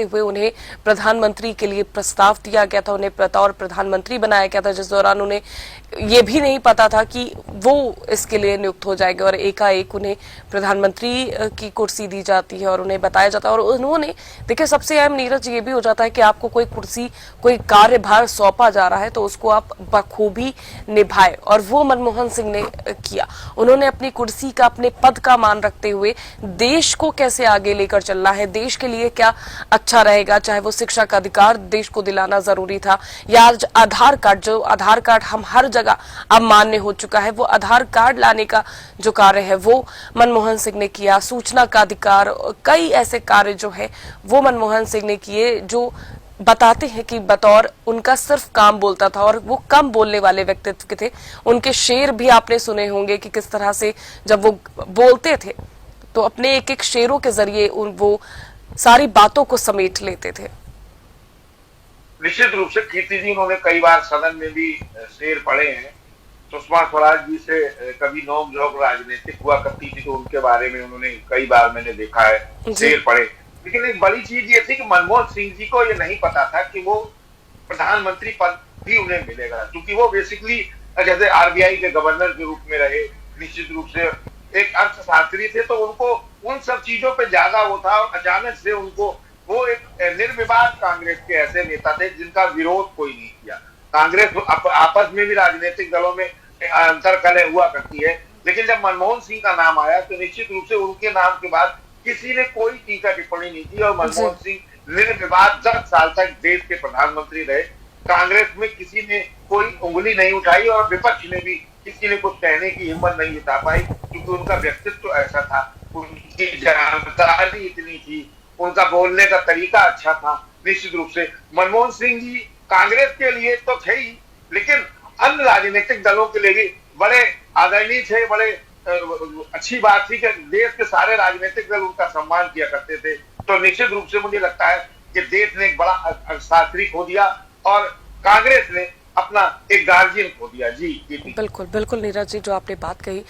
हुए उन्हें प्रधानमंत्री के लिए प्रस्ताव दिया गया था, उन्हें बतौर प्रधानमंत्री बनाया गया था, जिस दौरान उन्हें ये भी नहीं पता था कि वो इसके लिए नियुक्त हो जाएंगे और एकाएक उन्हें प्रधानमंत्री की कुर्सी दी जाती है और उन्हें बताया जाता है। और उन्होंने, देखिए, सबसे अहम नीरज ये भी हो जाता है कि आपको कोई कुर्सी, कोई कार्यभार सौंपा जा रहा है तो उसको आप बखूबी निभाए, और वो मनमोहन सिंह ने किया। उन्होंने अपनी कुर्सी का, अपने पद का मान रखते हुए देश को कैसे आगे लेकर चलना है, देश के लिए क्या अच्छा रहेगा, चाहे वो शिक्षा का अधिकार देश को दिलाना जरूरी था, या आज आधार कार्ड, जो आधार कार्ड हम हर जगह अब मान्य हो चुका है, वो आधार कार्ड लाने का जो कार्य है वो मनमोहन सिंह ने किया। सूचना का अधिकार, कई ऐसे कार्य जो है वो मनमोहन सिंह ने किए, जो बताते हैं कि बतौर उनका सिर्फ काम बोलता था, और वो कम बोलने वाले व्यक्तित्व के थे। उनके शेर भी आपने सुने होंगे कि किस तरह से जब वो बोलते थे तो अपने एक एक शेरों के जरिए वो सारी बातों को समेट लेते थे। निश्चित रूप से कीर्ति जी, उन्होंने कई बार सदन में भी शेर पढ़े हैं। सुषमा स्वराज जी से कभी नोक झोंक राजनीतिक हुआ करती थी तो उनके बारे में उन्होंने कई बार मैंने देखा है शेर पढ़े। लेकिन एक बड़ी चीज ये थी कि मनमोहन सिंह जी को ये नहीं पता था कि वो प्रधानमंत्री पद भी उन्हें मिलेगा, क्योंकि वो बेसिकली जैसे आरबीआई के गवर्नर के रूप में रहे, निश्चित रूप से एक अर्थशास्त्री थे, तो उनको उन सब चीजों पे ज्यादा वो था। और अचानक से उनको, वो एक निर्विवाद कांग्रेस के ऐसे नेता थे जिनका विरोध कोई नहीं किया। कांग्रेस आपस में भी राजनीतिक दलों में अंतर कलह हुआ करती है, लेकिन जब मनमोहन सिंह का नाम आया तो निश्चित रूप से उनके नाम के बाद किसी ने कोई टीका टिप्पणी नहीं की और मनमोहन सिंह निर्विवाद 10 साल तक देश के प्रधानमंत्री रहे। कांग्रेस में किसी ने कोई उंगली नहीं उठाई और विपक्ष ने भी किसी ने कुछ कहने की हिम्मत नहीं जुटा पाई, क्योंकि उनका व्यक्तित्व ऐसा था, उनकी जानकारी इतनी थी, उनका बोलने का तरीका अच्छा था। निश्चित रूप से मनमोहन सिंह जी कांग्रेस के लिए तो थे ही, लेकिन अन्य राजनीतिक दलों के लिए भी बड़े आदरणीय थे। बड़े अच्छी बात थी कि देश के सारे राजनीतिक दल उनका सम्मान किया करते थे। तो निश्चित रूप से मुझे लगता है कि देश ने एक बड़ा अर्थशास्त्री खो दिया और कांग्रेस ने अपना एक गार्जियन खो दिया। जी बिल्कुल बिल्कुल नीरज जी, जो आपने बात कही